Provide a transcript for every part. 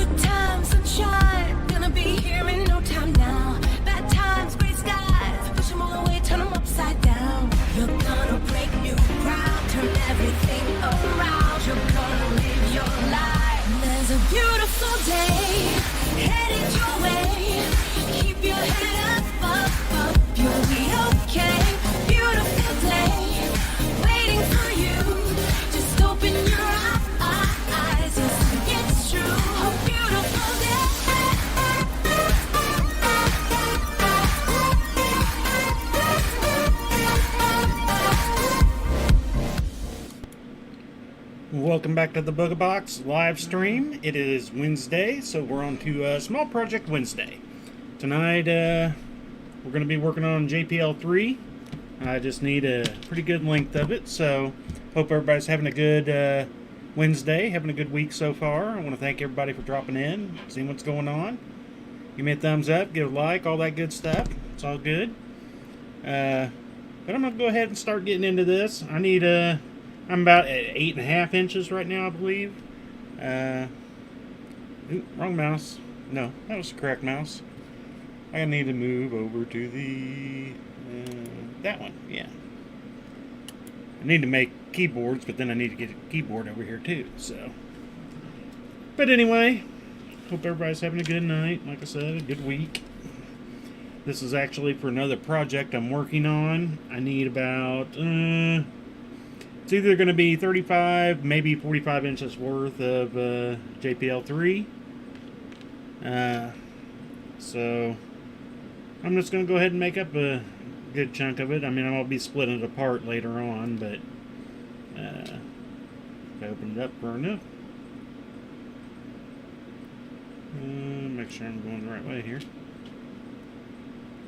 Good times, sunshine, gonna be here in no time now. Bad times, gray skies, push them all away, turn them upside down. You're gonna break new ground, turn everything around. You're gonna live your life. There's a beautiful day headed your way. Keep your head up, you'll be okay. Beautiful day waiting for you. Just open your eyes and see it's true. A beautiful day. Welcome back to the Booga Box live stream. It is Wednesday, so we're on to Small Project Wednesday. Tonight, we're going to be working on JPL 3. I just need a pretty good length of it, so hope everybody's having a good Wednesday, having a good week so far. I want to thank everybody for dropping in, seeing what's going on. Give me a thumbs up, give a like, all that good stuff. It's all good. But I'm going to go ahead and start getting into this. I need I'm about at 8.5 inches right now, I believe. Wrong mouse. No, that was the correct mouse. I need to move over to the that one. Yeah. I need to make keyboards, but then I need to get a keyboard over here too. So, but anyway, hope everybody's having a good night. Like I said, a good week. This is actually for another project I'm working on. I need about it's either going to be 35, maybe 45 inches worth of JPL 3. So I'm just going to go ahead and make up a good chunk of it. I mean, I'll be splitting it apart later on, but if I open it up far enough. Make sure I'm going the right way here.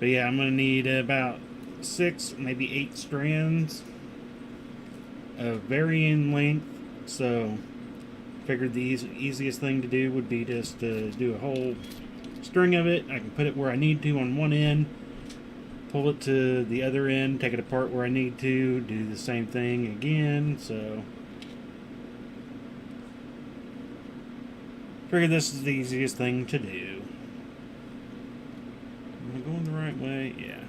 But yeah, I'm going to need about 6, maybe 8 strands of varying length, so figured the easiest thing to do would be just to do a whole string of it. I can put it where I need to on one end, pull it to the other end, take it apart where I need to, do the same thing again. So figured this is the easiest thing to do. Am I going the right way? Yeah.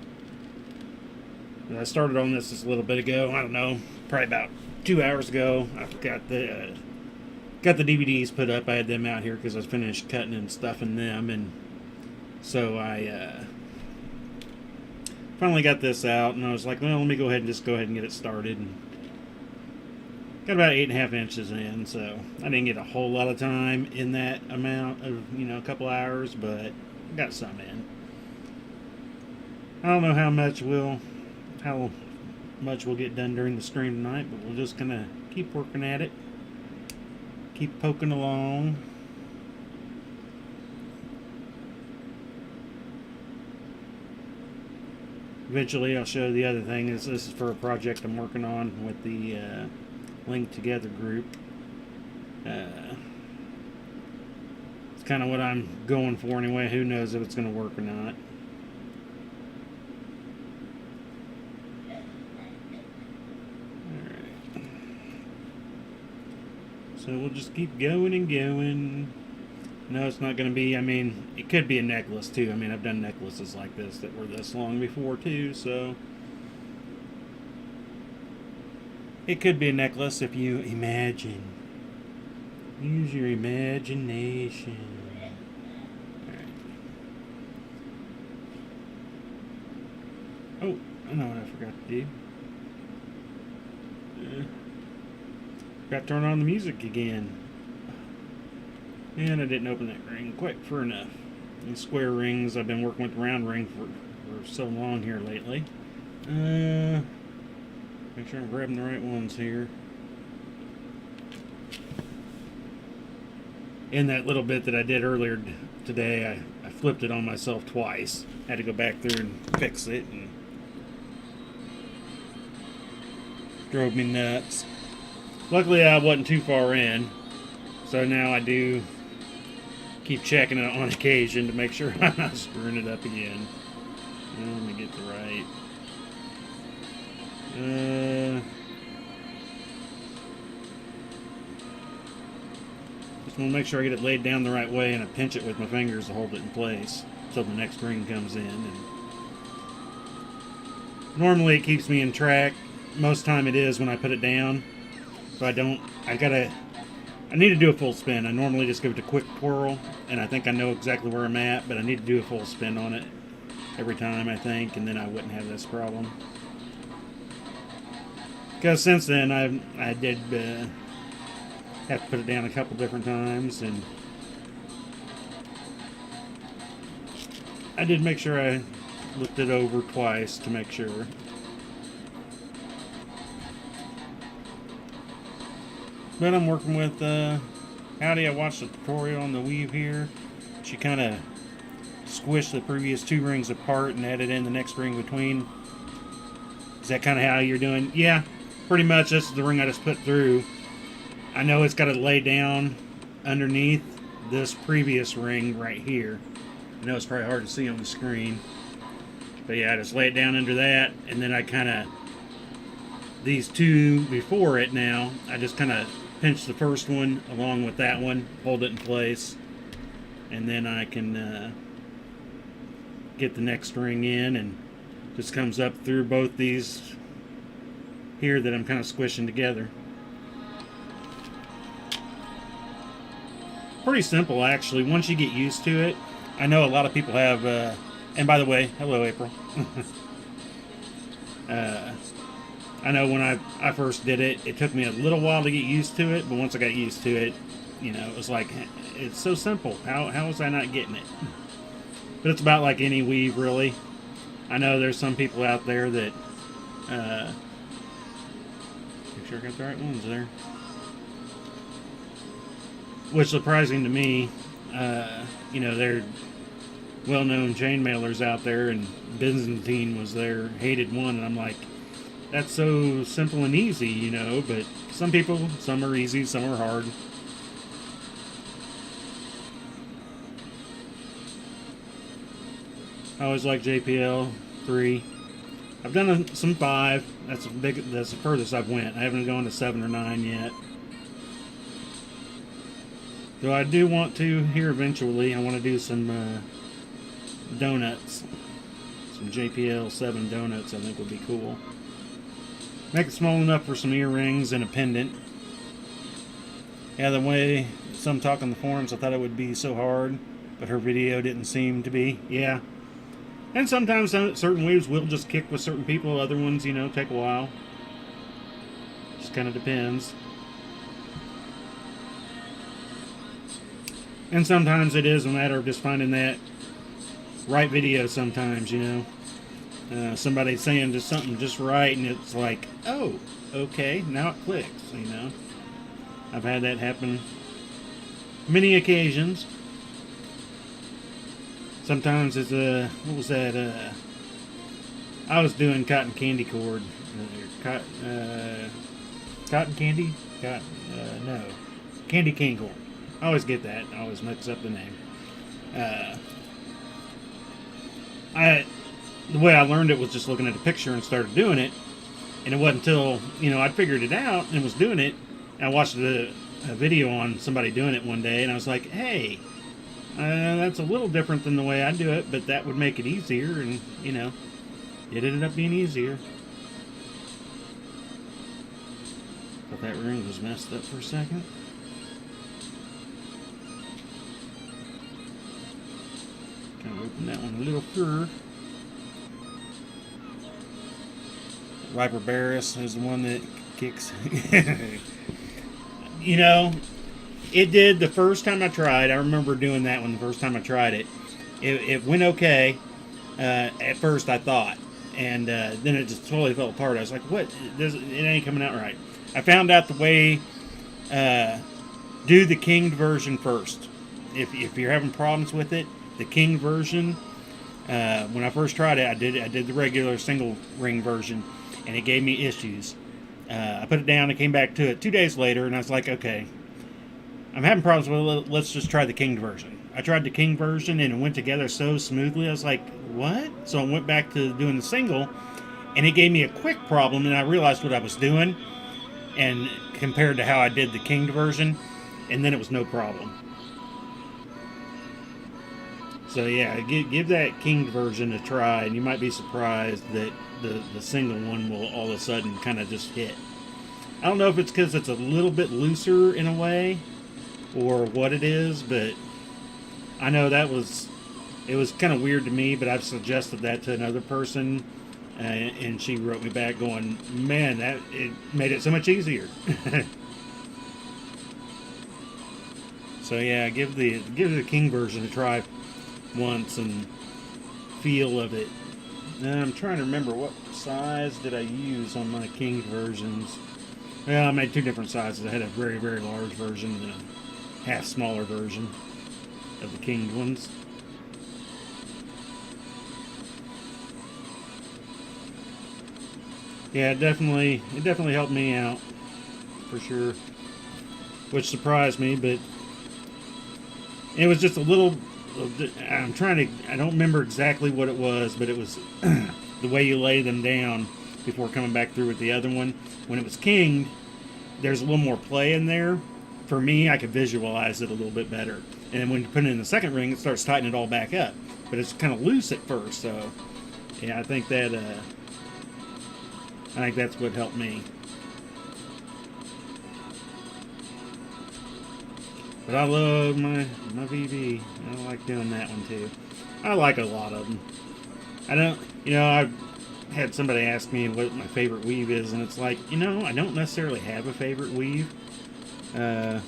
I started on this a little bit ago. I don't know, probably about 2 hours ago. I got the DVDs put up. I had them out here because I was finished cutting and stuffing them, and so I finally got this out. And I was like, well, let me go ahead and get it started. And got about 8.5 inches in, so I didn't get a whole lot of time in that amount of a couple hours, but got some in. I don't know how much we'll get done during the stream tonight, but we're just gonna keep working at it, keep poking along. Eventually I'll show the other thing. This is for a project I'm working on with the Link Together group. It's kind of what I'm going for anyway. Who knows if it's going to work or not. So we'll just keep going and going. No, it's not going to be, I mean, it could be a necklace too. I mean, I've done necklaces like this that were this long before too, so. It could be a necklace if you imagine. Use your imagination. Alright. Oh, I know what I forgot to do. Got to turn on the music again. And I didn't open that ring quite far enough. The square rings, I've been working with the round ring for so long here lately. Make sure I'm grabbing the right ones here. In that little bit that I did earlier today, I flipped it on myself twice. Had to go back through and fix it, and drove me nuts. Luckily I wasn't too far in, so now I do keep checking it on occasion to make sure I'm not screwing it up again. Let me get the right. want to make sure I get it laid down the right way, and I pinch it with my fingers to hold it in place until the next ring comes in. And normally it keeps me in track. Most time it is when I put it down. But I need to do a full spin. I normally just give it a quick twirl, and I think I know exactly where I'm at, but I need to do a full spin on it every time, I think, and then I wouldn't have this problem. Because since then, I did have to put it down a couple different times, and I did make sure I looked it over twice to make sure. But I'm working with Howdy. I watched the tutorial on the weave here. She kind of squished the previous two rings apart and added in the next ring between. Is that kind of how you're doing? Yeah, pretty much. This is the ring I just put through. I know it's got to lay down underneath this previous ring right here. I know it's probably hard to see on the screen. But yeah, I just lay it down under that, and then I kind of, these two before it now, I just kind of pinch the first one along with that one, hold it in place, and then I can get the next ring in, and just comes up through both these here that I'm kind of squishing together. Pretty simple, actually, once you get used to it. I know a lot of people have, and by the way, hello April. I know when I first did it, it took me a little while to get used to it, but once I got used to it, you know, it was like, it's so simple. How was I not getting it? But it's about like any weave, really. I know there's some people out there that, make sure I got the right ones there. Which, surprising to me, you know, they're well-known chain mailers out there, and Byzantine was their hated one, and I'm like, that's so simple and easy, you know, but some people, some are easy, some are hard. I always like JPL 3. I've done some 5. That's the furthest I've went. I haven't gone to 7 or 9 yet. Though I do want to here eventually. I want to do some donuts. Some JPL 7 donuts I think would be cool. Make it small enough for some earrings and a pendant. Yeah, the way some talk on the forums, I thought it would be so hard, but her video didn't seem to be. Yeah. And sometimes certain weaves will just kick with certain people. Other ones, you know, take a while. Just kind of depends. And sometimes it is a matter of just finding that right video sometimes, you know. Somebody saying just something just right, and it's like, oh, okay, now it clicks, you know. I've had that happen many occasions. Sometimes it's what was that? I was doing cotton candy cord, cotton candy, no, candy cane cord. I always get that. I always mix up the name. The way I learned it was just looking at a picture and started doing it. And it wasn't until, you know, I'd figured it out and was doing it. And I watched a video on somebody doing it one day, and I was like, hey, that's a little different than the way I do it, but that would make it easier. And, you know, it ended up being easier. Thought that ring was messed up for a second. Kind of open that one a little further. Viper Barris is the one that kicks. You know, it did the first time I tried. I remember doing that one the first time I tried it. It went okay at first, I thought. And then it just totally fell apart. I was like, what? It ain't coming out right. I found out the way, do the kinged version first. If you're having problems with it, the king version, when I first tried it, I did the regular single ring version, and it gave me issues. I put it down, I came back to it 2 days later, and I was like, okay, I'm having problems with it, let's just try the king version. I tried the king version, and it went together so smoothly, I was like, what? So I went back to doing the single, and it gave me a quick problem, and I realized what I was doing, and compared to how I did the king version, and then it was no problem. So yeah, give that kinged version a try, and you might be surprised that the single one will all of a sudden kind of just hit. I don't know if it's because it's a little bit looser in a way, or what it is, but I know it was kind of weird to me, but I've suggested that to another person, and she wrote me back going, man, it made it so much easier. So yeah, give the king version a try once and feel of it. Now, I'm trying to remember what size did I use on my king versions. Well, I made two different sizes. I had a very, very large version and a half smaller version of the kinged ones. Yeah, it definitely helped me out for sure, which surprised me, but it was just a little. I don't remember exactly what it was, but it was the way you lay them down before coming back through with the other one. When it was kinged, there's a little more play in there. For me, I could visualize it a little bit better. And then when you put it in the second ring, it starts tightening it all back up. But it's kind of loose at first, so yeah, I think that's what helped me. But I love my VB. I like doing that one too. I like a lot of them. I've had somebody ask me what my favorite weave is, and it's like, I don't necessarily have a favorite weave. At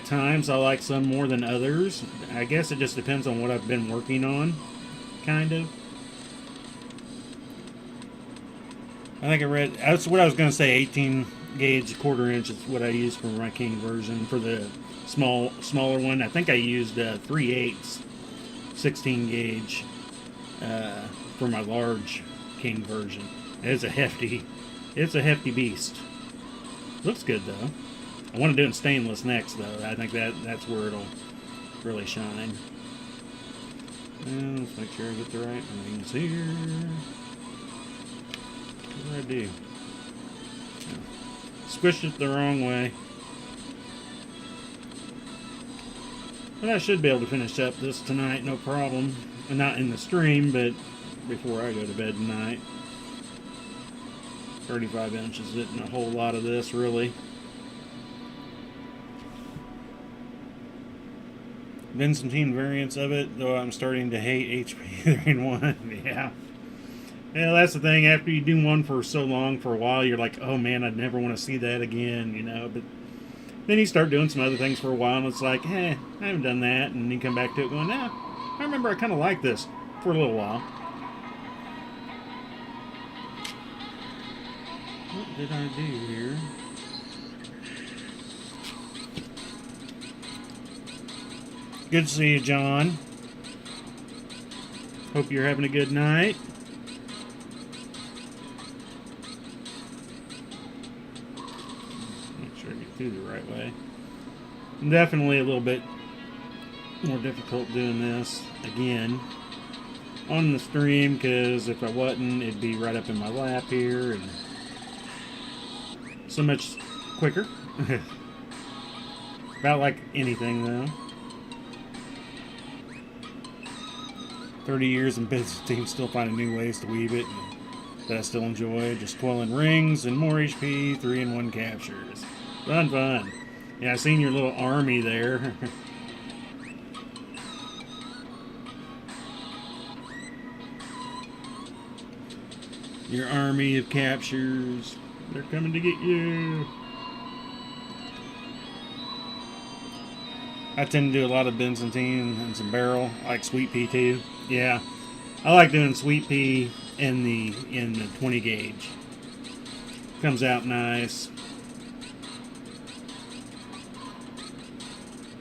times, I like some more than others. I guess it just depends on what I've been working on, kind of. I think I read, that's what I was going to say, 18 gauge quarter-inch is what I use for my king version. For the smaller one, I think I used 3/8 16 gauge for my large king version. It's a hefty beast. Looks good though. I want to do it in stainless next though. I think that's where it'll really shine. Let's make sure I get the right rings here. What did I do? Squished it the wrong way. But I should be able to finish up this tonight, no problem. Not in the stream, but before I go to bed tonight. 35 inches isn't a whole lot of this, really. Byzantine variants of it, though I'm starting to hate HP 3-in-1. Yeah. Yeah, that's the thing. After you do one for so long, for a while, you're like, oh man, I'd never want to see that again, But then you start doing some other things for a while, and it's like, I haven't done that. And you come back to it going, I remember I kind of liked this for a little while. What did I do here? Good to see you, John. Hope you're having a good night. The right way. Definitely a little bit more difficult doing this again on the stream, because if I wasn't, it'd be right up in my lap here and so much quicker. About like anything though. 30 years in Byzantine, still finding new ways to weave it that I still enjoy. Just coiling rings and more HP, 3-in-1 captures. Fun. Yeah, I seen your little army there. Your army of captures. They're coming to get you. I tend to do a lot of Byzantine and some barrel. I like sweet pea too. Yeah, I like doing sweet pea in the 20 gauge. Comes out nice.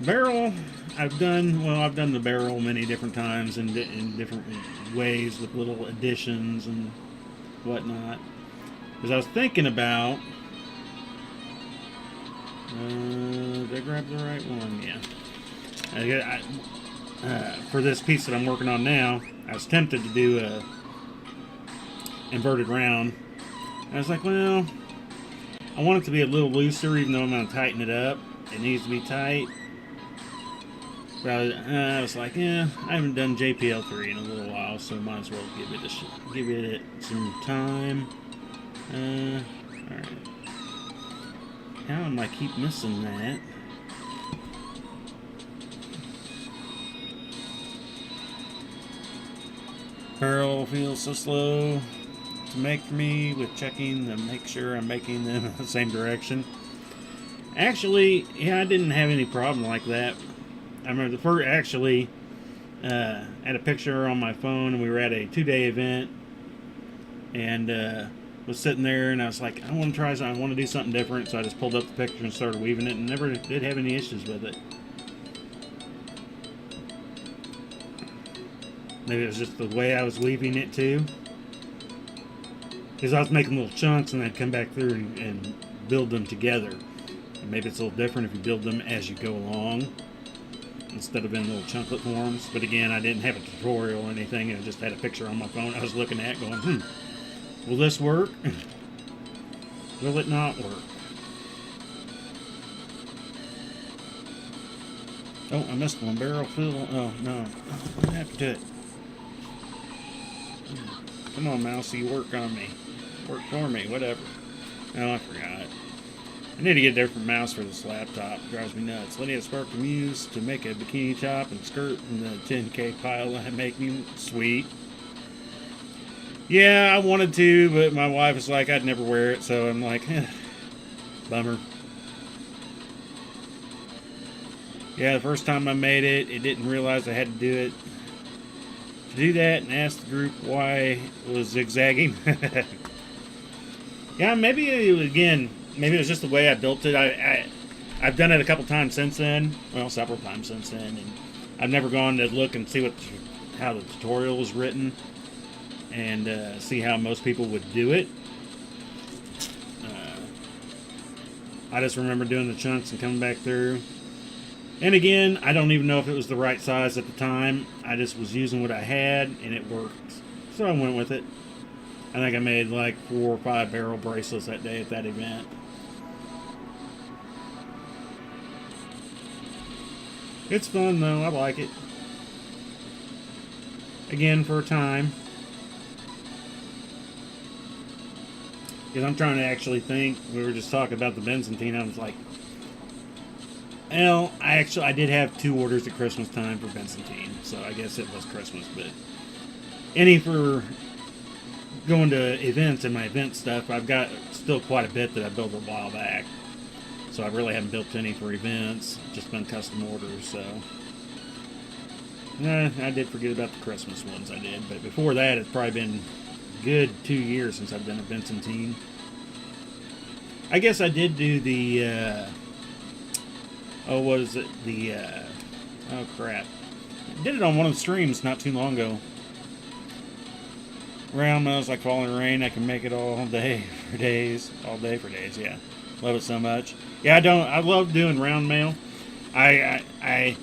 Barrel, I've done the barrel many different times in different ways with little additions and whatnot. Because I was thinking about, did I grab the right one? Yeah. For this piece that I'm working on now, I was tempted to do a inverted round. I was like, well, I want it to be a little looser, even though I'm going to tighten it up. It needs to be tight. But I was like, yeah, I haven't done JPL3 in a little while, so might as well give it some time. Alright. How am I keep missing that? Barrel feels so slow to make for me with checking to make sure I'm making them in the same direction. Actually, yeah, I didn't have any problem like that. I remember the first, actually, had a picture on my phone, and we were at a 2-day event, and was sitting there, and I was like, I want to try something, I want to do something different, so I just pulled up the picture and started weaving it, and never did have any issues with it. Maybe it was just the way I was weaving it, too. Because I was making little chunks, and I'd come back through and build them together. And maybe it's a little different if you build them as you go along, instead of in little chunklet forms. But again, I didn't have a tutorial or anything. I just had a picture on my phone I was looking at going, will this work? Will it not work? Oh, I missed one. Barrel fill. Oh, no. I have to do it. Come on, Mousy. Work on me. Work for me. Whatever. Oh, I forgot. I need to get a different mouse for this laptop. It drives me nuts. Lydia Spark can use to make a bikini top and skirt in the 10K pile that make me sweet. Yeah, I wanted to, but my wife was like, I'd never wear it, so I'm like, bummer. Yeah, the first time I made it, it didn't realize I had to do it. To do that and ask the group why it was zigzagging. Yeah, maybe maybe it was just the way I built it. I've done it a couple times since then. Well, several times since then, and I've never gone to look and see how the tutorial was written and see how most people would do it. I just remember doing the chunks and coming back through. And again, I don't even know if it was the right size at the time. I just was using what I had, and it worked. So I went with it. I think I made like 4 or 5 barrel bracelets that day at that event. It's fun, though. I like it. Again, for a time. Because I'm trying to actually think. We were just talking about the Byzantine. I was like, well, I did have 2 orders at Christmas time for Byzantine, so I guess it was Christmas. But any for going to events and my event stuff, I've got still quite a bit that I built a while back. So I really haven't built any for events, just been custom orders. So I did forget about the Christmas ones I did, but before that, it's probably been a good 2 years since I've done a Byzantine. I guess I did do the. Oh, was it the, oh crap. I did it on one of the streams not too long ago. Round nose like falling rain, I can make it all day for days. All day for days, yeah. Love it so much. Yeah, I love doing round mail. I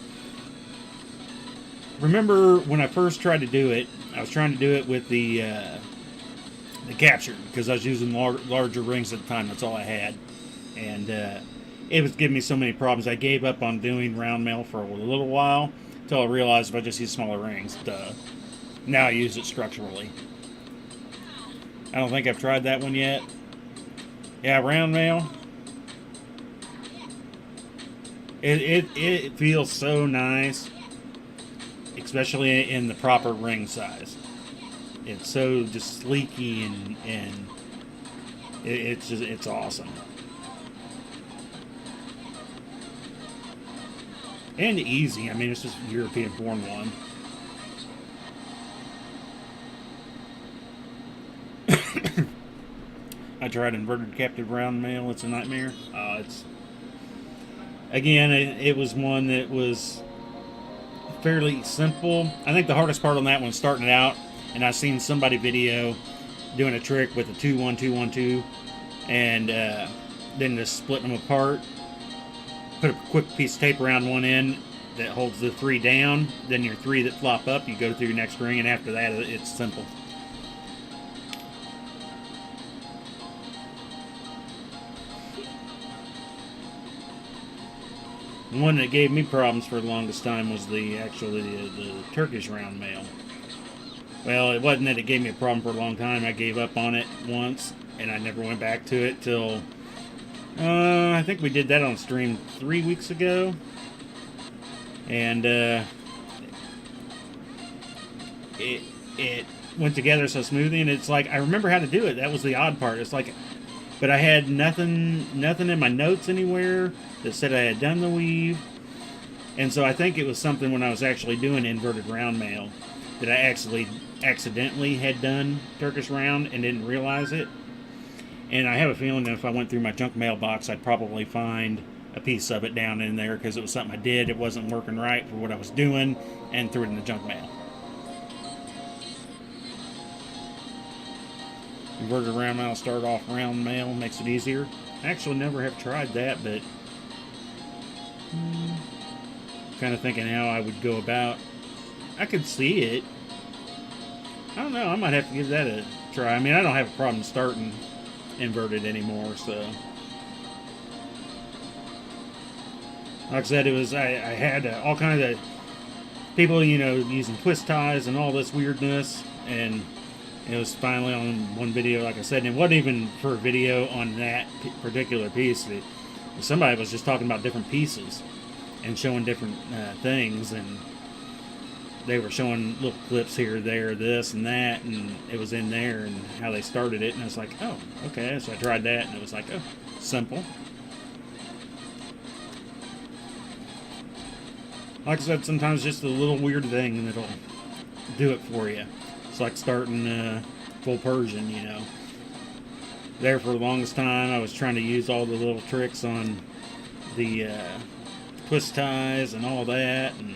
remember when I first tried to do it, I was trying to do it with the capture, because I was using larger rings at the time, that's all I had. And, it was giving me so many problems. I gave up on doing round mail for a little while until I realized if I just use smaller rings, now I use it structurally. I don't think I've tried that one yet. Yeah, round mail. It feels so nice, especially in the proper ring size. It's so just sleeky and it's awesome. And easy. I mean, it's just a European-born one. I tried inverted captive round mail. It's a nightmare. Again, it was one that was fairly simple. I think the hardest part on that one, starting it out, and I seen somebody video doing a trick with a 2-1-2-1-2, and then just splitting them apart. Put a quick piece of tape around one end that holds the 3 down. Then your 3 that flop up, you go through your next ring, and after that, it's simple. The one that gave me problems for the longest time was the Turkish round mail. Well, it wasn't that it gave me a problem for a long time. I gave up on it once, and I never went back to it till I think we did that on stream 3 weeks ago, and it went together so smoothly. And it's like I remember how to do it. That was the odd part. It's like, but I had nothing in my notes anywhere that said I had done the weave, and so I think it was something when I was actually doing inverted round mail that I actually accidentally had done Turkish round and didn't realize it. And I have a feeling that if I went through my junk mailbox, I'd probably find a piece of it down in there because it was something I did. It wasn't working right for what I was doing, and threw it in the junk mail. Inverted round mail, start off round mail, makes it easier. I actually never have tried that, but kind of thinking how I would go about. I could see it. I don't know. I might have to give that a try. I mean, I don't have a problem starting inverted anymore, so. Like I said, it was I had all kinds of people, you know, using twist ties and all this weirdness, and it was finally on one video, like I said, and it wasn't even for a video on that particular piece. Somebody was just talking about different pieces and showing different things, and they were showing little clips here, there, this, and that, and it was in there, and how they started it, and I was like, oh, okay, so I tried that, and it was like, oh, simple. Like I said, sometimes just a little weird thing that'll do it for you. It's like starting full Persian, you know. There for the longest time, I was trying to use all the little tricks on the twist ties and all that, and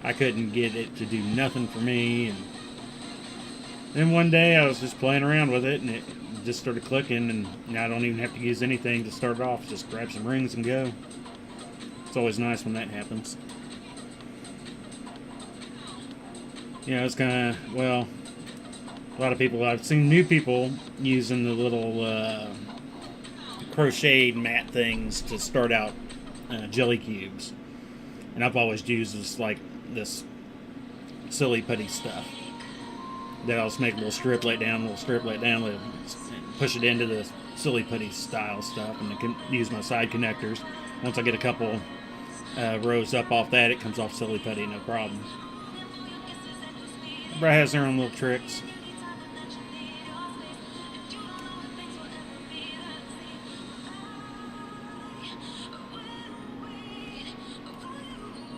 I couldn't get it to do nothing for me. And then one day I was just playing around with it, and it just started clicking, and now I don't even have to use anything to start it off. Just grab some rings and go. It's always nice when that happens. You know, it's kind of, well, a lot of people, I've seen new people using the little crocheted mat things to start out jelly cubes. And I've always used this silly putty stuff that I'll just make a little strip, lay it down, push it into the silly putty style stuff, and I can use my side connectors. Once I get a couple rows up off that, it comes off silly putty, no problem. Everybody has their own little tricks.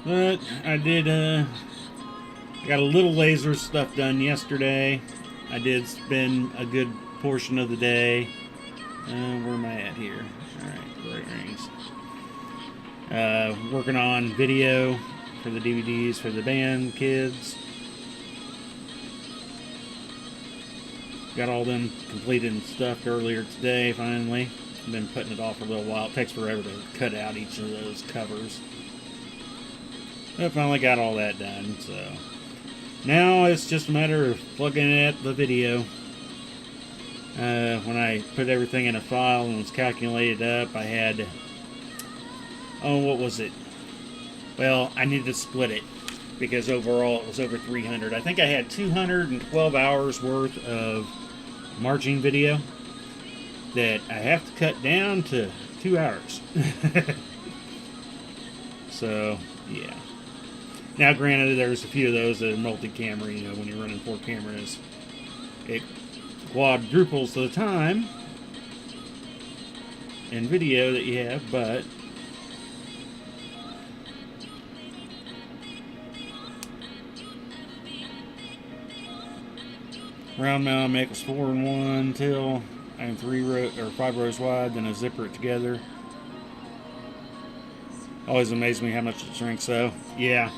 But I did, I got a little laser stuff done yesterday. I did spend a good portion of the day. Where am I at here? Alright, great rings. Working on video for the DVDs for the band kids. Got all them completed and stuff earlier today, finally. I've been putting it off for a little while. It takes forever to cut out each of those covers. I finally got all that done, so now it's just a matter of plugging in the video. When I put everything in a file and was calculated up, I had, what was it? Well, I needed to split it because overall it was over 300. I think I had 212 hours worth of marching video that I have to cut down to 2 hours. So, yeah. Now, granted, there's a few of those that are multi-camera, you know, when you're running 4 cameras, it quadruples the time in video that you have, but round mount makes 4 in 1 till and 5 rows wide, then I zipper it together. Always amazes me how much it shrinks, though. Yeah,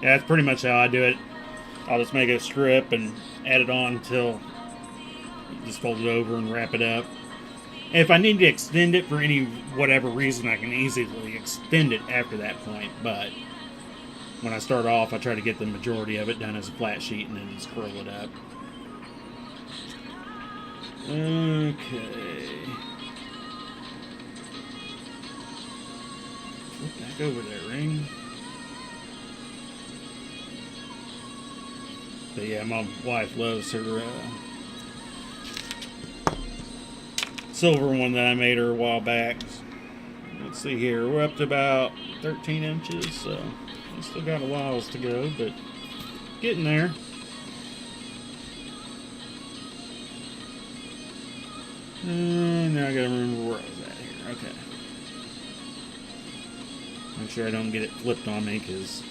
that's pretty much how I do it. I'll just make a strip and add it on until just fold it over and wrap it up. If I need to extend it for any whatever reason, I can easily extend it after that point, but when I start off, I try to get the majority of it done as a flat sheet and then just curl it up. Okay. Flip back over there, ring. But yeah, my wife loves her silver one that I made her a while back. Let's see here. We're up to about 13 inches, so we still got a while to go, but getting there. Now I gotta remember where I was at here. Okay. Make sure I don't get it flipped on me, because...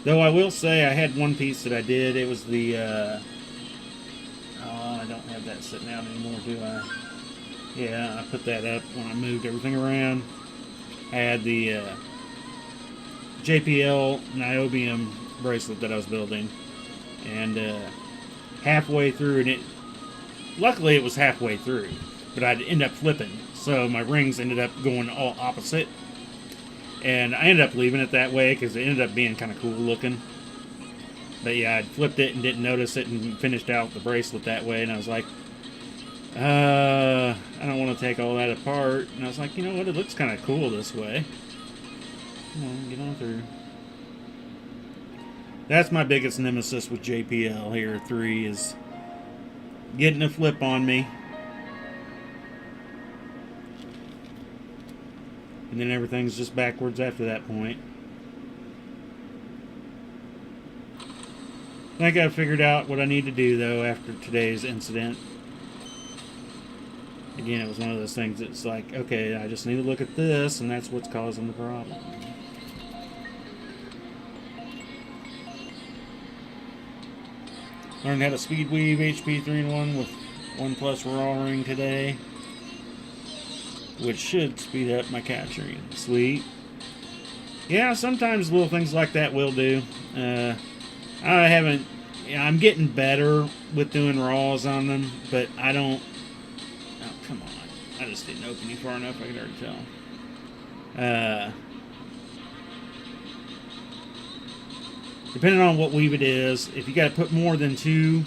Though I will say I had one piece that I did. It was the... Oh, I don't have that sitting out anymore, do I? Yeah, I put that up when I moved everything around. I had the JPL niobium bracelet that I was building. And halfway through, and luckily it was halfway through, but I'd end up flipping. So my rings ended up going all opposite. And I ended up leaving it that way because it ended up being kind of cool looking. But yeah, I'd flipped it and didn't notice it and finished out the bracelet that way. And I was like, I don't want to take all that apart. And I was like, you know what, it looks kind of cool this way. Come on, get on through. That's my biggest nemesis with JPL here, 3, is getting a flip on me. And then everything's just backwards after that point. I think I figured out what I need to do, though, after today's incident. Again, it was one of those things that's like, okay, I just need to look at this, and that's what's causing the problem. Learned how to speed weave HP 3-in-1 with 1+ raw ring today, which should speed up my capturing. Sweet. Yeah, sometimes little things like that will do. I haven't... I'm getting better with doing raws on them, but I don't... Oh, come on. I just didn't open you far enough, I could already tell. Depending on what weave it is, if you got to put more than 2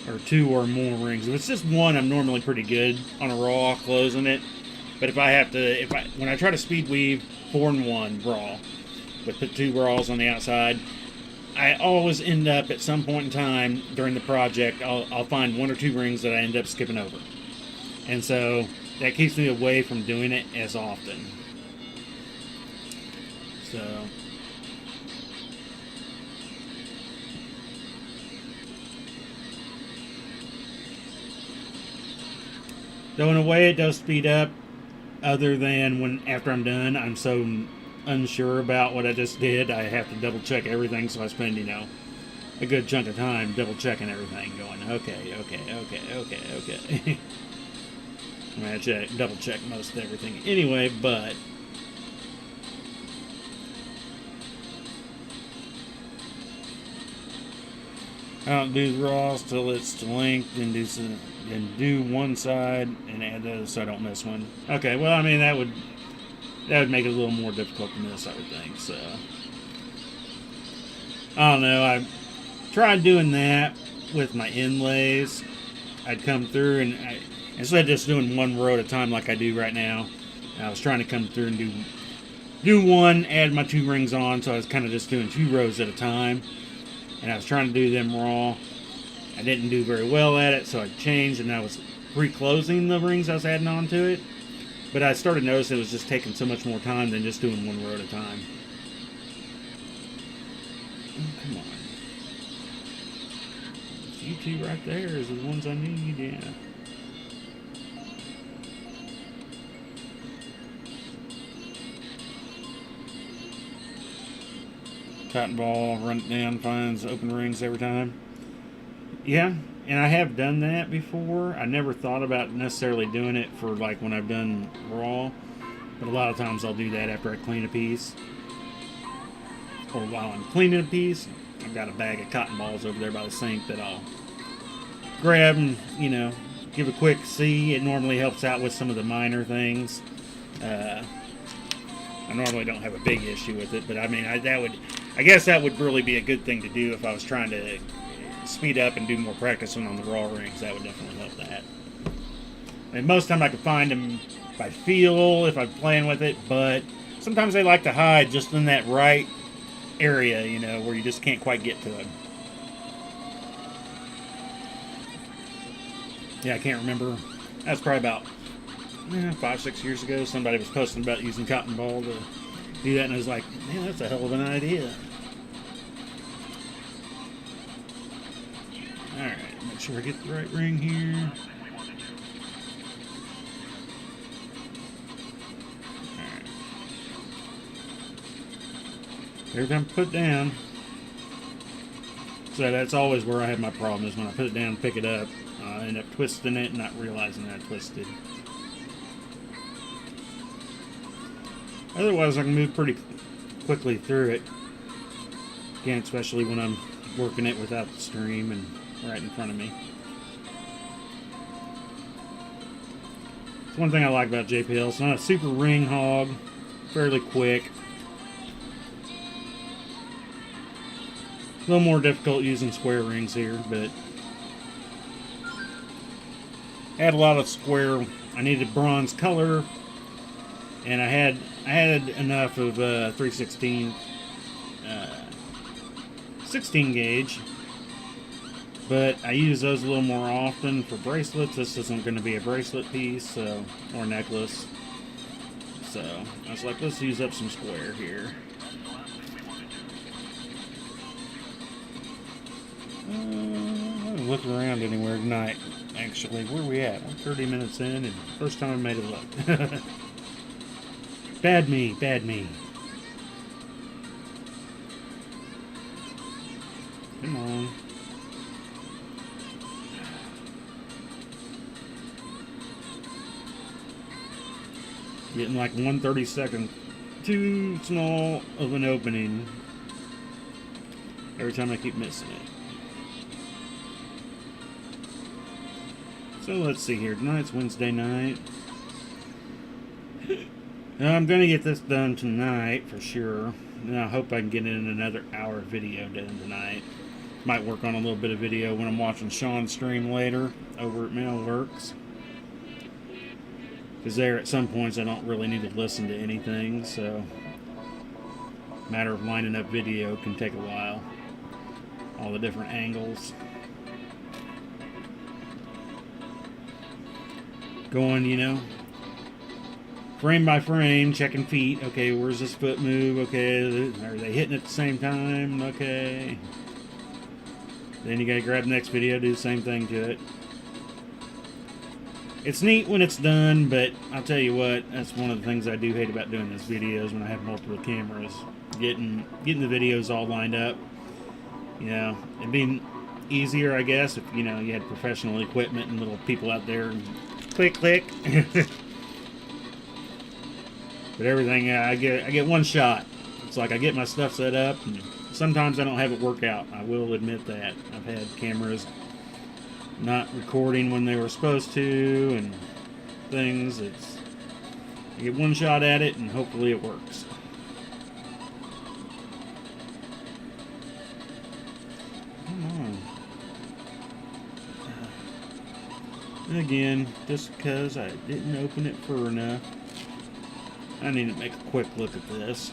or more rings. If it's just 1, I'm normally pretty good on a raw, closing it. But when I try to speed weave 4-in-1 raw, but put 2 raws on the outside, I always end up at some point in time during the project, I'll find 1 or 2 rings that I end up skipping over. And so that keeps me away from doing it as often. So... Though in a way it does speed up, other than after I'm done, I'm so unsure about what I just did, I have to double check everything, so I spend, a good chunk of time double checking everything, going, okay. I mean, I double check most of everything anyway, but I don't do the raws till it's to length, and do one side and add the other so I don't miss one. Okay, well, I mean, that would make it a little more difficult to miss, I would think, so. I don't know, I tried doing that with my inlays. I'd come through and instead of just doing 1 row at a time like I do right now, I was trying to come through and do 1, add my 2 rings on, so I was kind of just doing 2 rows at a time. And I was trying to do them raw. I didn't do very well at it, so I changed, and I was pre-closing the rings I was adding on to it. But I started noticing it was just taking so much more time than just doing 1 row at a time. Oh, come on. You 2 right there is the ones I need, yeah. Cotton ball, run it down, finds open rings every time. Yeah, and I have done that before. I never thought about necessarily doing it for like when I've done raw, but a lot of times I'll do that after I clean a piece. Or while I'm cleaning a piece, I've got a bag of cotton balls over there by the sink that I'll grab and, give a quick see. It normally helps out with some of the minor things. I normally don't have a big issue with it, but I mean, I guess that would really be a good thing to do if I was trying to speed up and do more practicing on the raw rings. That would definitely help that. And most of the time I can find them by feel if I'm playing with it, but sometimes they like to hide just in that right area, you know, where you just can't quite get to them. Yeah, I can't remember. That's probably about 5-6 years ago. Somebody was posting about using cotton ball to do that, and I was like, man, that's a hell of an idea. Alright, make sure I get the right ring here. Alright. Every time I put it down, so that's always where I have my problem, is when I put it down and pick it up, I end up twisting it and not realizing that I twisted. Otherwise, I can move pretty quickly through it. Again, especially when I'm working it without the stream and right in front of me. It's one thing I like about JPL. It's not a super ring hog. Fairly quick. A little more difficult using square rings here, but I had a lot of square. I needed bronze color, and I had enough of 3/16 16 gauge, but I use those a little more often for bracelets. This isn't going to be a bracelet piece, so, or necklace, so I was like, let's use up some square here. I haven't looked around anywhere tonight, actually. Where are we at? We're 30 minutes in, and first time I made a look. Bad me, bad me. Come on. Getting like 1/32nd too small of an opening every time I keep missing it. So let's see here. Tonight's Wednesday night. I'm going to get this done tonight for sure. And I hope I can get in another hour video done tonight. Might work on a little bit of video when I'm watching Sean stream later over at Mailworks. Because there at some points I don't really need to listen to anything, so matter of lining up video can take a while. All the different angles. Going, you know, frame by frame, checking feet. Okay, where's this foot move? Okay, are they hitting at the same time? Okay. Then you gotta grab the next video, do the same thing to it. It's neat when it's done, but I'll tell you what, that's one of the things I do hate about doing these videos when I have multiple cameras. Getting the videos all lined up. You know, it'd be easier, I guess, if, you know, you had professional equipment and little people out there and click, click. But everything, I get one shot. It's like I get my stuff set up, and sometimes I don't have it work out. I will admit that. I've had cameras not recording when they were supposed to, and things. It's, you get one shot at it, and hopefully it works. Come on. And again, just because I didn't open it fur enough, I need to make a quick look at this.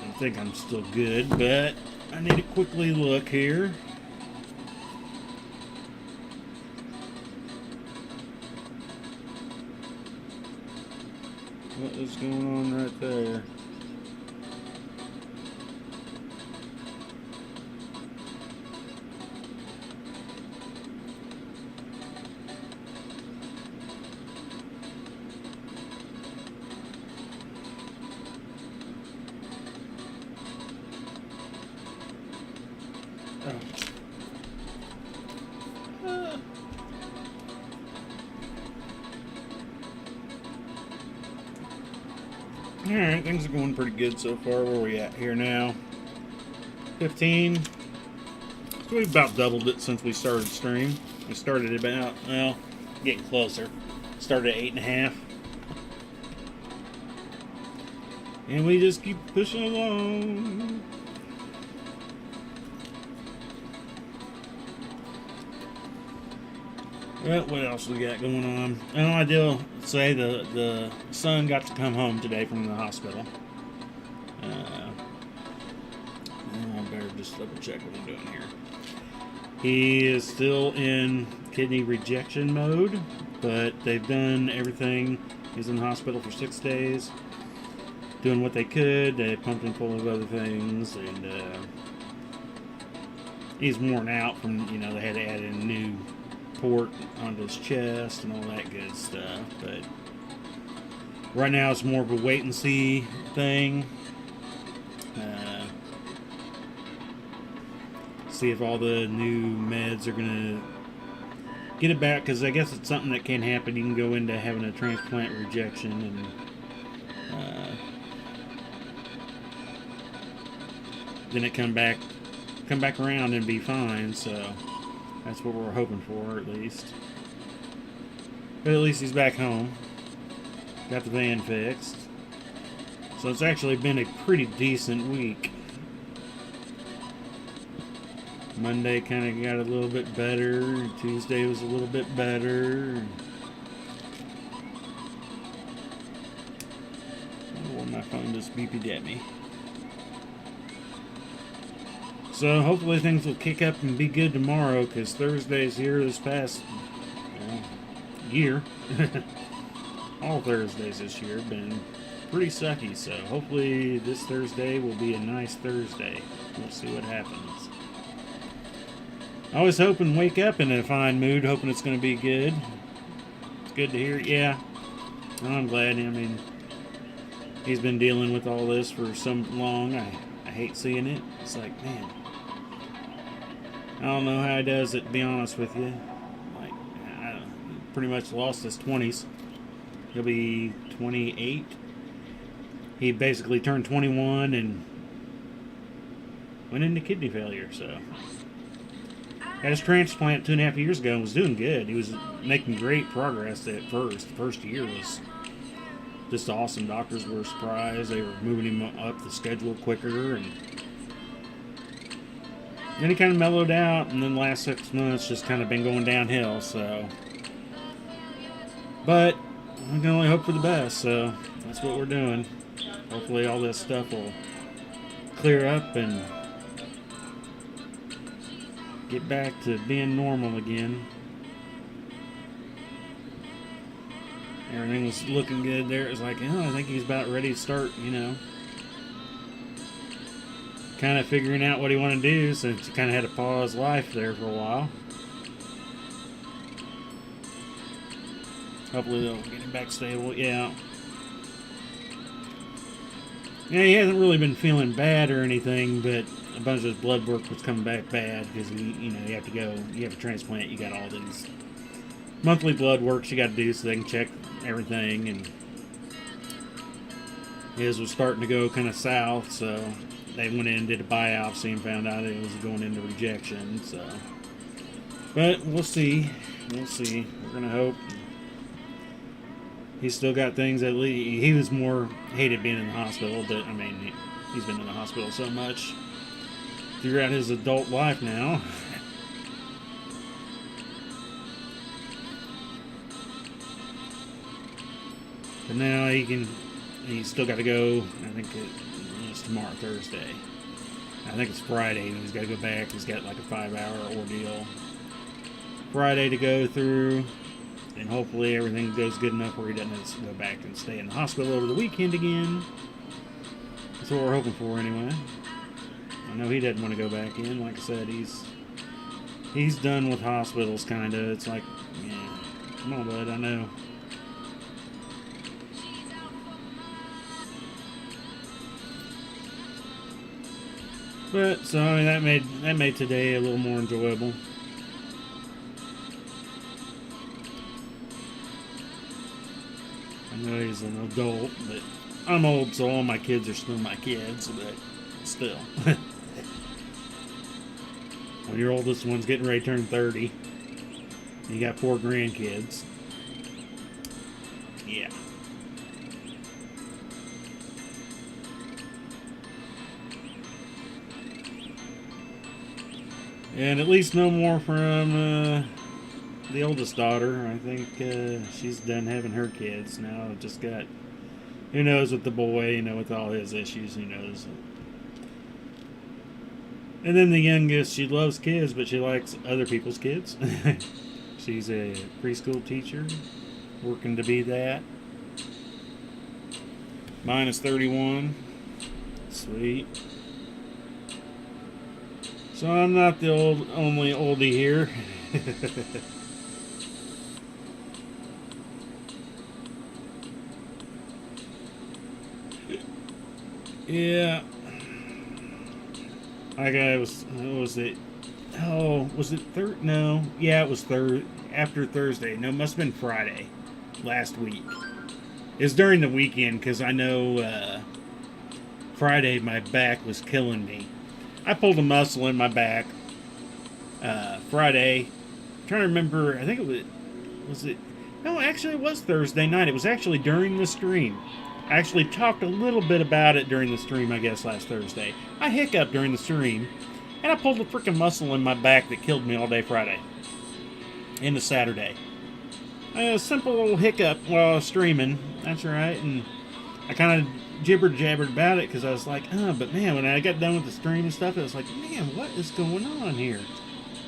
I think I'm still good, but I need to quickly look here. What is going on right there? Alright, things are going pretty good so far. Where are we at here now? 15. So we've about doubled it since we started stream. We started about, well, getting closer. Started at 8.5. And we just keep pushing along. Well, what else we got going on? Oh, I do say the son got to come home today from the hospital. I better just double check what I'm doing here. He is still in kidney rejection mode, but they've done everything. He's in the hospital for 6 days, doing what they could. They pumped him full of other things, and he's worn out from, they had to add in a new port onto his chest and all that good stuff. But right now it's more of a wait and see thing. See if all the new meds are going to get it back, because I guess it's something that can happen. You can go into having a transplant rejection and then it come back around and be fine. So that's what we're hoping for, at least. But at least he's back home. Got the van fixed. So it's actually been a pretty decent week. Monday kind of got a little bit better. Tuesday was a little bit better. Oh, my phone just beeped at me. So hopefully things will kick up and be good tomorrow, because Thursdays here this past year, all Thursdays this year have been pretty sucky. So hopefully this Thursday will be a nice Thursday. We'll see what happens. I always hope and wake up in a fine mood, hoping it's going to be good. It's good to hear. Yeah, I'm glad. I mean, he's been dealing with all this for so long. I hate seeing it. It's like, man, I don't know how he does it, to be honest with you. Like, I pretty much lost his 20s. He'll be 28. He basically turned 21 and went into kidney failure, so... Had his transplant 2.5 years ago and was doing good. He was making great progress at first. The first year was just awesome. Doctors were surprised. They were moving him up the schedule quicker. And then he kind of mellowed out, and then the last 6 months just kind of been going downhill. So, but we can only hope for the best, so that's what we're doing. Hopefully all this stuff will clear up and get back to being normal again. Everything was looking good there. It was like, I think he's about ready to start, kind of figuring out what he wanted to do, since he kind of had to pause life there for a while. Hopefully they'll get him back stable. Yeah, he hasn't really been feeling bad or anything, but a bunch of his blood work was coming back bad, because you have to go, you have a transplant, you got all these monthly blood works you got to do so they can check everything, and his was starting to go kind of south, so they went in and did a biopsy and found out it was going into rejection. So, but we'll see. We're gonna hope. He's still got things. At least he was more hated being in the hospital, but I mean, he's been in the hospital so much throughout his adult life now. But now he's still got to go. I think it's tomorrow, Thursday. I think it's Friday, and he's got to go back. He's got like a 5-hour ordeal Friday to go through, and hopefully everything goes good enough where he doesn't have to go back and stay in the hospital over the weekend again. That's what we're hoping for anyway. I know he doesn't want to go back in. Like I said, he's done with hospitals, kind of. It's like, yeah, come on, bud, I know. But, so, I mean, that made today a little more enjoyable. I know he's an adult, but I'm old, so all my kids are still my kids, but still. When your oldest one's getting ready to turn 30, you got 4 grandkids. Yeah. And at least no more from the oldest daughter. I think she's done having her kids. Now I've just got Who knows with the boy, you know, with all his issues, who knows. And then the youngest, she loves kids, but she likes other people's kids. She's a preschool teacher, working to be that. Mine is 31. Sweet. So I'm not the only oldie here. Yeah. Like I was, what was it? Oh, was it No. Yeah, it was after Thursday. No, it must have been Friday last week. It was during the weekend because I know Friday my back was killing me. I pulled a muscle in my back Friday. I'm trying to remember, I think was it? No, actually it was Thursday night. It was actually during the stream. I actually talked a little bit about it during the stream, I guess, last Thursday. I hiccuped during the stream, and I pulled a freaking muscle in my back that killed me all day Friday into Saturday. A simple little hiccup while I was streaming, that's right, and I kind of jibber-jabbered about it because I was like, oh, but man, when I got done with the stream and stuff, I was like, man, what is going on here?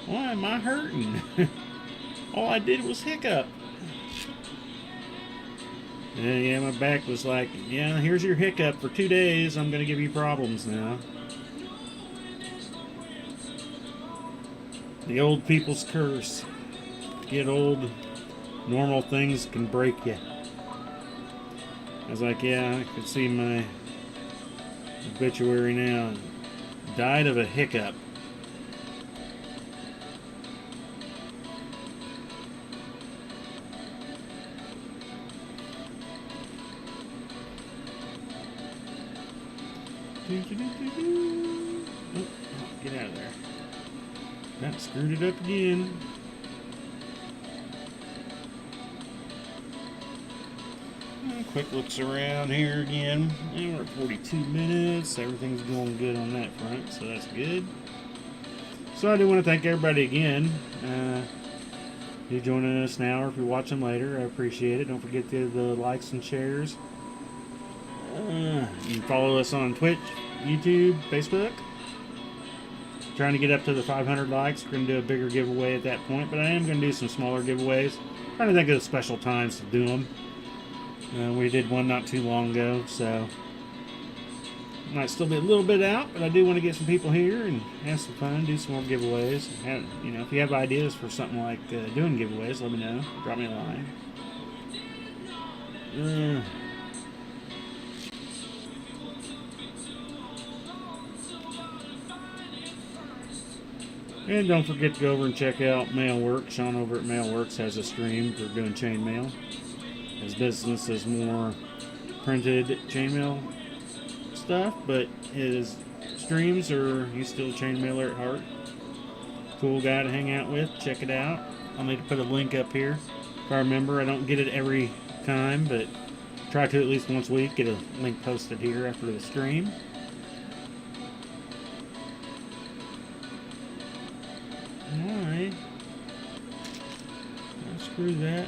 Why am I hurting? All I did was hiccup. Yeah, my back was like, yeah, here's your hiccup for 2 days. I'm going to give you problems now. The old people's curse. Get old, normal things can break you. I was like, yeah, I could see my obituary now. Died of a hiccup. Oh, get out of there. That screwed it up again. Quick looks around here again. And we're at 42 minutes. Everything's going good on that front, so that's good. So I do want to thank everybody again. You're joining us now, or if you're watching later, I appreciate it. Don't forget the likes and shares. You can follow us on Twitch, YouTube, Facebook. Trying to get up to the 500 likes. We're going to do a bigger giveaway at that point, but I am going to do some smaller giveaways. Trying to think of special times to do them. We did one not too long ago, so might still be a little bit out, but I do want to get some people here and have some fun, do some more giveaways. You know, if you have ideas for something like doing giveaways, let me know. Drop me a line. And don't forget to go over and check out Mailworks. Sean over at Mailworks has a stream for doing chainmail. His business is more printed chainmail stuff, but his streams are, he's still a chainmailer at heart. Cool guy to hang out with. Check it out. I'll need to put a link up here. If I remember, I don't get it every time, but try to at least once a week get a link posted here after the stream. Alright. Screw that.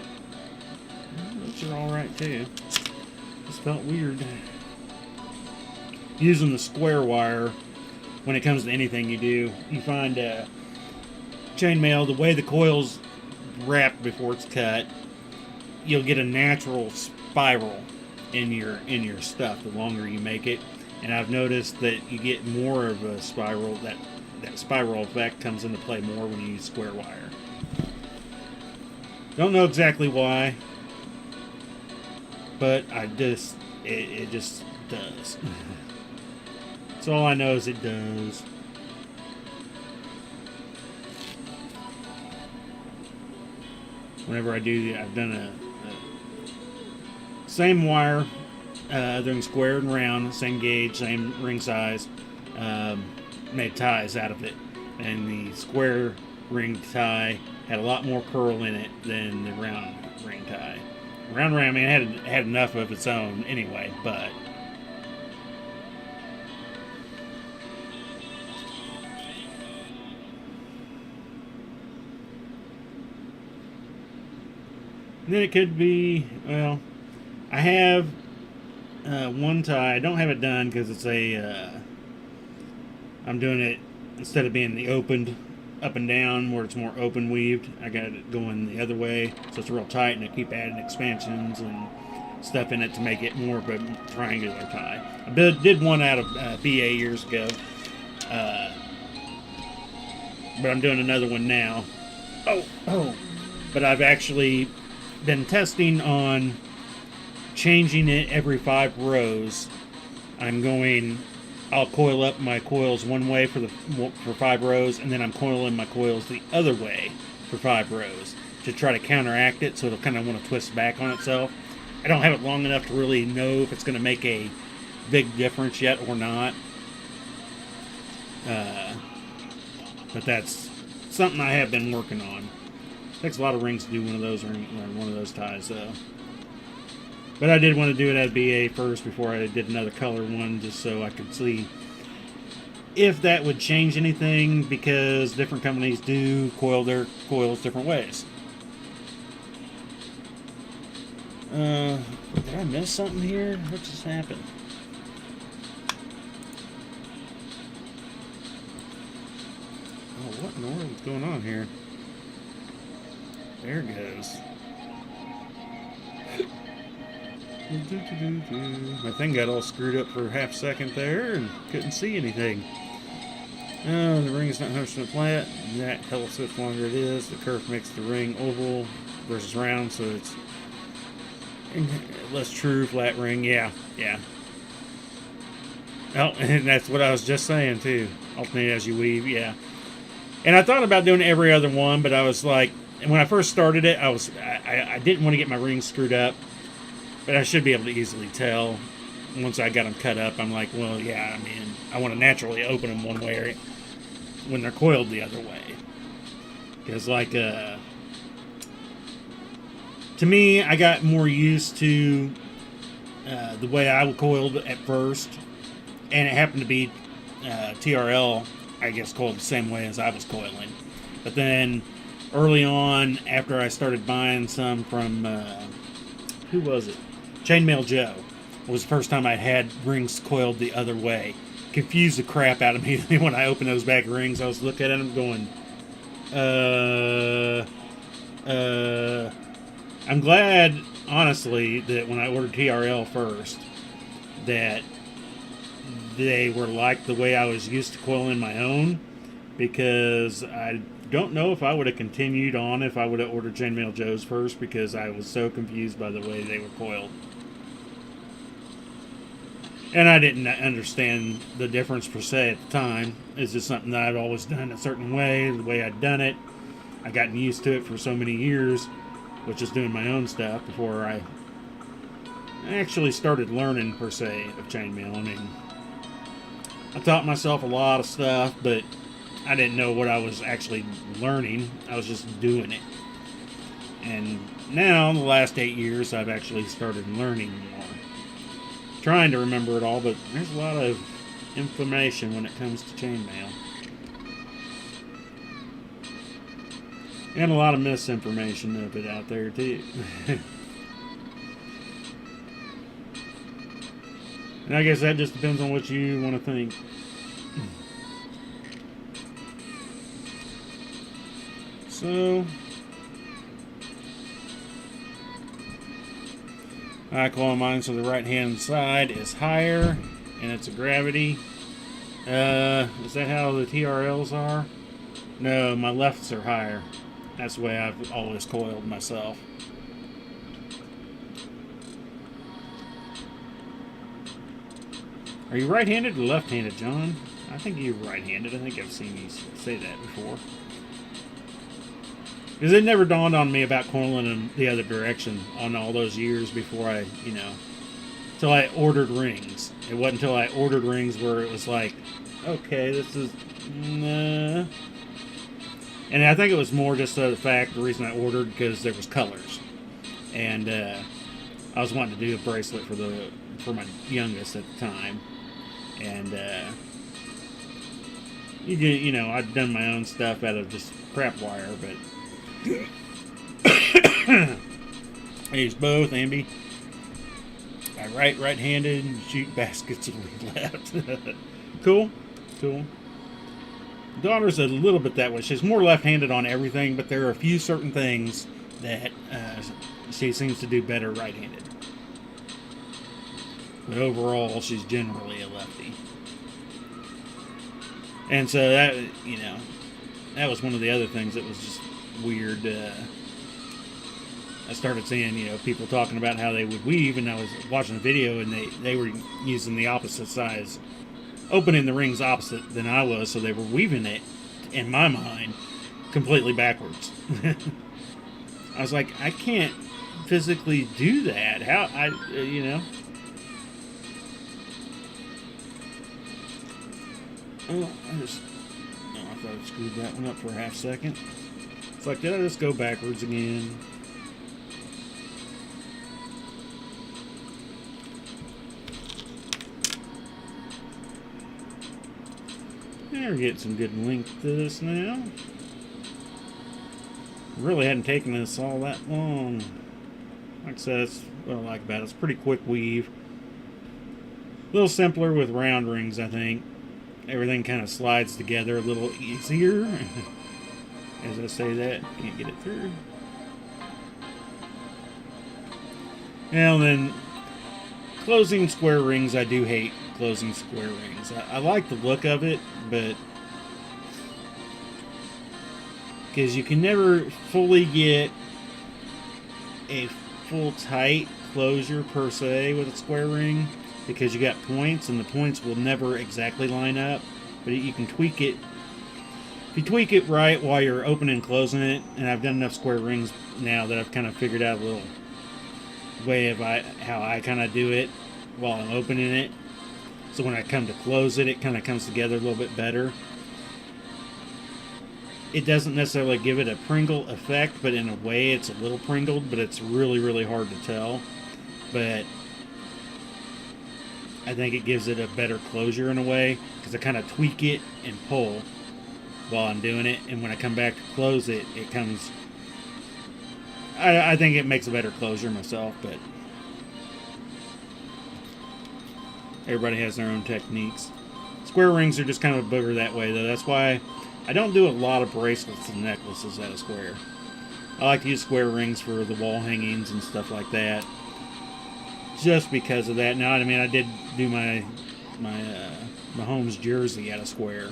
Those are alright too. Just felt weird. Using the square wire when it comes to anything you do. You find chainmail, the way the coil's wrapped before it's cut, you'll get a natural spiral in your stuff the longer you make it. And I've noticed that you get more of a spiral, that spiral effect comes into play more when you use square wire. Don't know exactly why, but it just does. That's all I know is it does. Whenever I do, I've done a same wire, other than square and round, same gauge, same ring size, made ties out of it, and the square ring tie had a lot more curl in it than the round ring tie. Round ring, I mean, it had enough of its own anyway, but then it could be, well, I have one tie. I don't have it done because it's I'm doing it instead of being the opened up and down where it's more open weaved. I got it going the other way, so it's real tight, and I keep adding expansions and stuff in it to make it more of a triangular tie. I did one out of BA years ago, but I'm doing another one now. But I've actually been testing on changing it every 5 rows. I'll coil up my coils one way for 5 rows, and then I'm coiling my coils the other way for 5 rows to try to counteract it, so it'll kind of want to twist back on itself. I don't have it long enough to really know if it's going to make a big difference yet or not. But that's something I have been working on. It takes a lot of rings to do one of those ties, though. But I did want to do it as BA first before I did another color one, just so I could see if that would change anything, because different companies do coil their coils different ways. Did I miss something here? What just happened? Oh, what in the world is going on here? There it goes. My thing got all screwed up for a half second there and couldn't see anything. Oh, the ring is not 100% flat. That helps it the longer it is. The curve makes the ring oval versus round, so it's less true flat ring. Yeah. Oh, and that's what I was just saying too. Alternate as you weave, yeah. And I thought about doing every other one, but I was like, when I first started it, I didn't want to get my rings screwed up. But I should be able to easily tell once I got them cut up. I'm like, well, yeah, I mean, I want to naturally open them one way when they're coiled the other way. Because, like, to me, I got more used to the way I coiled at first. And it happened to be TRL, I guess, coiled the same way as I was coiling. But then, early on, after I started buying some from, who was it? Chainmail Joe was the first time I had rings coiled the other way. Confused the crap out of me when I opened those back rings. I was looking at them going, I'm glad, honestly, that when I ordered TRL first, that they were like the way I was used to coiling my own, because I don't know if I would have continued on if I would have ordered Chainmail Joe's first, because I was so confused by the way they were coiled. And I didn't understand the difference per se at the time. It's just something that I've always done a certain way, the way I'd done it. I've gotten used to it for so many years, which is doing my own stuff before I actually started learning per se of chainmail. I mean, I taught myself a lot of stuff, but I didn't know what I was actually learning. I was just doing it. And now, in the last 8 years, I've actually started learning more. Trying to remember it all, but there's a lot of information when it comes to chainmail. And a lot of misinformation of it out there, too. And I guess that just depends on what you want to think. So, I coil mine so the right hand side is higher and it's a gravity. Is that how the TRLs are? No, my lefts are higher. That's the way I've always coiled myself. Are you right-handed or left-handed, John? I think you're right-handed. I think I've seen you say that before. Because it never dawned on me about coiling them the other direction on all those years before I, until I ordered rings. It wasn't until I ordered rings where it was like, okay, this is, nah. And I think it was more just the reason I ordered, because there was colors. And I was wanting to do a bracelet for my youngest at the time. And, I'd done my own stuff out of just crap wire, but I used both, Ambi. I right-handed and shoot baskets with the left. Cool. Daughter's a little bit that way. She's more left-handed on everything, but there are a few certain things that she seems to do better right-handed. But overall, she's generally a lefty. And so that, that was one of the other things that was just weird. I started seeing, people talking about how they would weave, and I was watching a video, and they were using the opposite size, opening the rings opposite than I was, so they were weaving it, in my mind, completely backwards. I was like, I can't physically do that. How, I thought I screwed that one up for a half second. It's like, did I just go backwards again? We're getting some good length to this now. Really hadn't taken this all that long. Like I said, that's what I like about it. It's a pretty quick weave. A little simpler with round rings, I think. Everything kind of slides together a little easier. As I say that, can't get it through. And then closing square rings, I do hate closing square rings. I like the look of it, but because you can never fully get a full tight closure per se with a square ring, because you got points, and the points will never exactly line up, but you can tweak it. If you tweak it right while you're opening and closing it, and I've done enough square rings now that I've kind of figured out a little way of how I kind of do it while I'm opening it. So when I come to close it, it kind of comes together a little bit better. It doesn't necessarily give it a Pringle effect, but in a way it's a little Pringled, but it's really, really hard to tell. But I think it gives it a better closure in a way, because I kind of tweak it and pull while I'm doing it, and when I come back to close it, it comes... I think it makes a better closure myself, but everybody has their own techniques. Square rings are just kind of a booger that way, though. That's why I don't do a lot of bracelets and necklaces out of square. I like to use square rings for the wall hangings and stuff like that, just because of that. Now, I mean, I did do my Mahomes jersey out of square,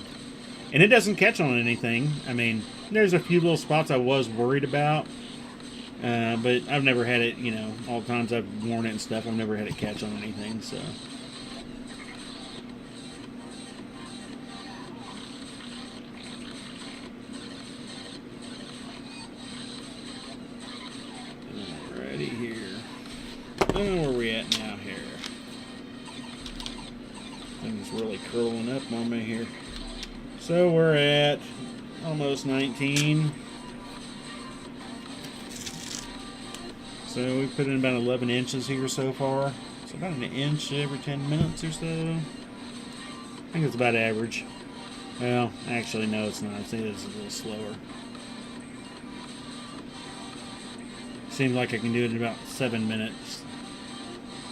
and it doesn't catch on anything. I mean, there's a few little spots I was worried about, but I've never had it, all the times I've worn it and stuff, I've never had it catch on anything, so. Alrighty here. Where are we at now here? Things really curling up on me here. So we're at almost 19. So we put in about 11 inches here so far. So about an inch every 10 minutes or so. I think it's about average. Well, actually no, it's not. I think it's a little slower. Seems like I can do it in about 7 minutes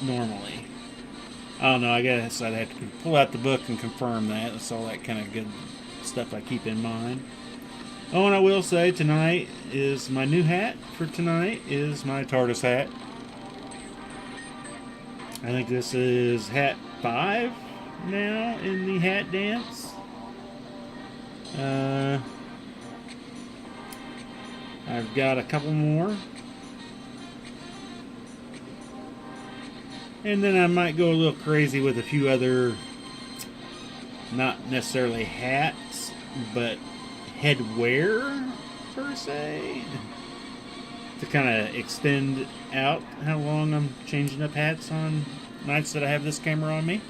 normally. I don't know, I guess I'd have to pull out the book and confirm that. That's all that kind of good stuff I keep in mind. Oh, and I will say tonight is my new hat for tonight is my TARDIS hat. I think this is hat 5 now in the hat dance. I've got a couple more. And then I might go a little crazy with a few other, not necessarily hats, but headwear, per se, to kind of extend out how long I'm changing up hats on nights that I have this camera on me.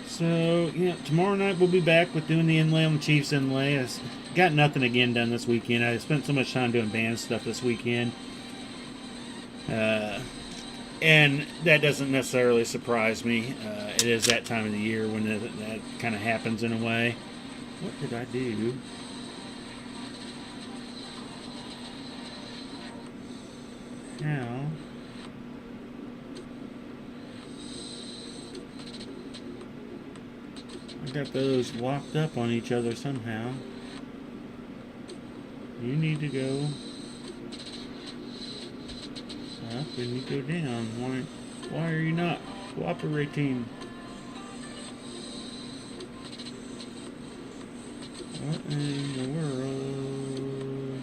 So, yeah, tomorrow night we'll be back with doing the inlay on the Chiefs inlay. I got nothing again done this weekend. I spent so much time doing band stuff this weekend. And that doesn't necessarily surprise me. It is that time of the year when that kind of happens in a way. What did I do? how. I got those locked up on each other somehow. You need to go up and you go down. Why are you not cooperating? What in the world?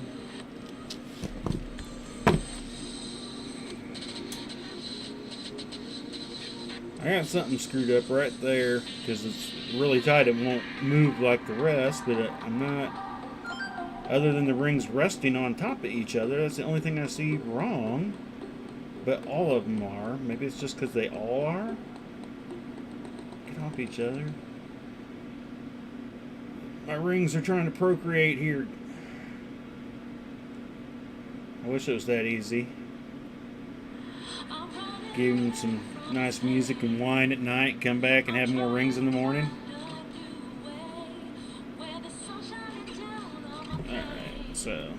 I got something screwed up right there because it's really tight. It won't move like the rest, but I'm not. Other than the rings resting on top of each other, that's the only thing I see wrong. But all of them are. Maybe it's just because they all are. Get off each other. My rings are trying to procreate here. I wish it was that easy. Give them some nice music and wine at night, come back and have more rings in the morning. Alright, so.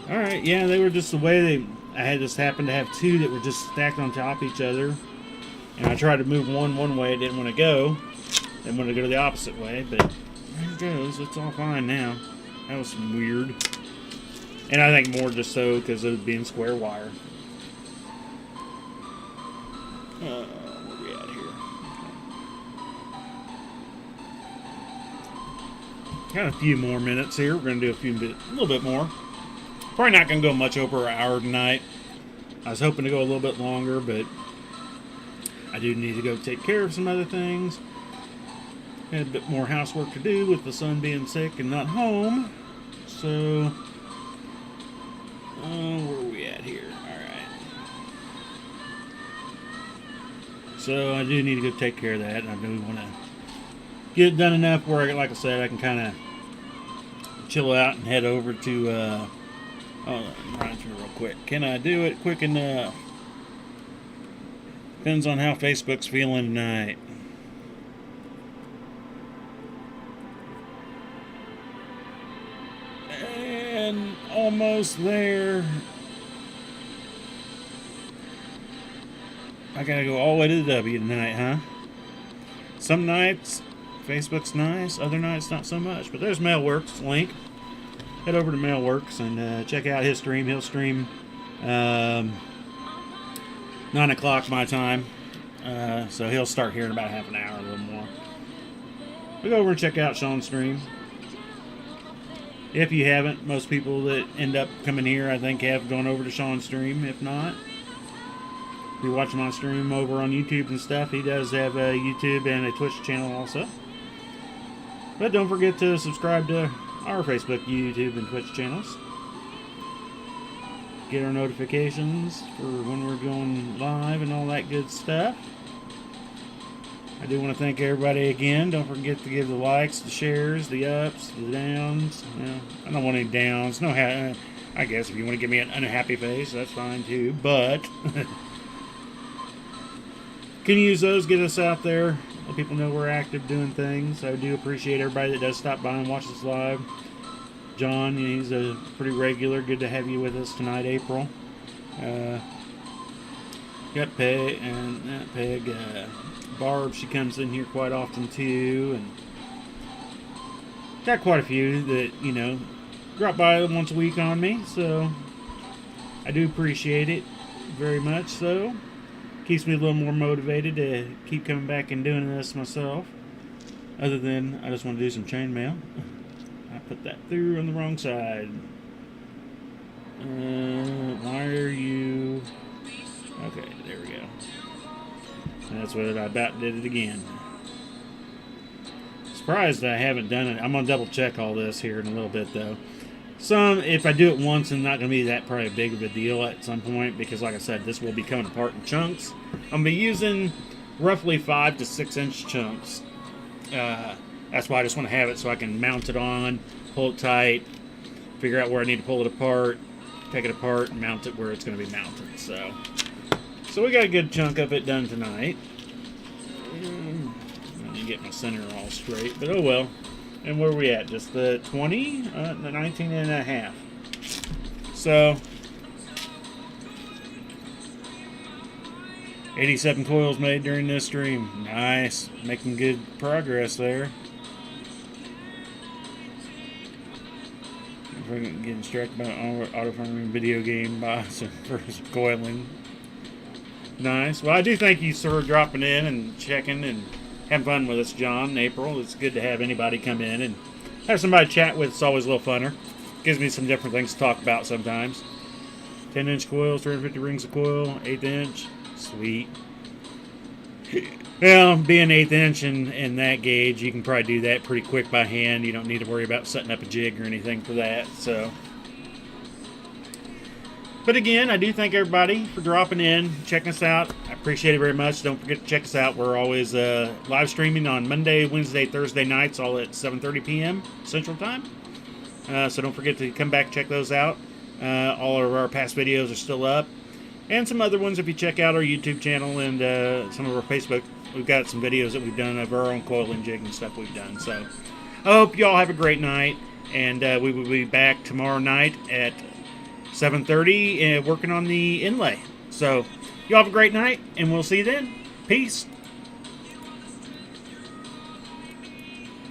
Alright, yeah, they were just the way I had just happened to have two that were just stacked on top of each other. And I tried to move one way, it didn't want to go. Didn't want to go to the opposite way, but there it goes. It's all fine now. That was weird. And I think more just so because of it being square wire. Where are we at here? Okay. Got a few more minutes here. We're going to do a little bit more. Probably not going to go much over an hour tonight. I was hoping to go a little bit longer, but I do need to go take care of some other things. Had a bit more housework to do with the son being sick and not home. So, where are we at here? So I do need to go take care of that, and I do want to get it done enough where, like I said, I can kind of chill out and head over to, I'm running through real quick. Can I do it quick enough? Depends on how Facebook's feeling tonight. And almost there. I gotta go all the way to the W tonight, huh? Some nights, Facebook's nice. Other nights, not so much. But there's Mailworks link. Head over to Mailworks and check out his stream. He'll stream 9 o'clock my time. So he'll start here in about half an hour, a little more. But go over and check out Sean's stream. If you haven't, most people that end up coming here, I think, have gone over to Sean's stream. If not, if you're watching my stream over on YouTube and stuff, he does have a YouTube and a Twitch channel also. But don't forget to subscribe to our Facebook, YouTube, and Twitch channels. Get our notifications for when we're going live and all that good stuff. I do want to thank everybody again. Don't forget to give the likes, the shares, the ups, the downs. No, I don't want any downs. No, I guess if you want to give me an unhappy face, that's fine too. But can use those, get us out there, let people know we're active doing things. I do appreciate everybody that does stop by and watch us live. John, he's a pretty regular. Good to have you with us tonight, April. Got Peg and not Peg. Barb, she comes in here quite often too, and got quite a few that, you know, drop by once a week on me, so I do appreciate it very much. So keeps me a little more motivated to keep coming back and doing this myself, other than I just want to do some chainmail. I put that through on the wrong side. Why are you... Okay, there we go. And that's what I about did it again. Surprised that I haven't done it. I'm going to double check all this here in a little bit though. If I do it once, it's not going to be that probably big of a deal at some point, because like I said, this will be coming apart in chunks. I'm going to be using roughly 5 to 6 inch chunks. That's why I just want to have it so I can mount it on, pull it tight, figure out where I need to pull it apart, take it apart, and mount it where it's going to be mounted. So we got a good chunk of it done tonight. Let me get my center all straight, but oh well. And where are we at? Just the 20? The 19 and a half. So, 87 coils made during this stream. Nice. Making good progress there. If we're getting distracted by an auto-farming video game box for coiling. Nice. Well, I do thank you for dropping in and checking and having fun with us, John and April. It's good to have anybody come in and have somebody to chat with. It's always a little funner. Gives me some different things to talk about sometimes. 10-inch coils, 350 rings of coil, 1/8 inch. Sweet. Well, being 1/8 inch in that gauge, you can probably do that pretty quick by hand. You don't need to worry about setting up a jig or anything for that. So, but again, I do thank everybody for dropping in, checking us out. I appreciate it very much. Don't forget to check us out. We're always live streaming on Monday, Wednesday, Thursday nights, all at 7:30 p.m. Central Time. So don't forget to come back and check those out. All of our past videos are still up. And some other ones if you check out our YouTube channel and some of our Facebook. We've got some videos that we've done of our own coiling jig and stuff we've done. So I hope you all have a great night. And we will be back tomorrow night at 7:30 working on the inlay. So you all have a great night, and we'll see you then. Peace.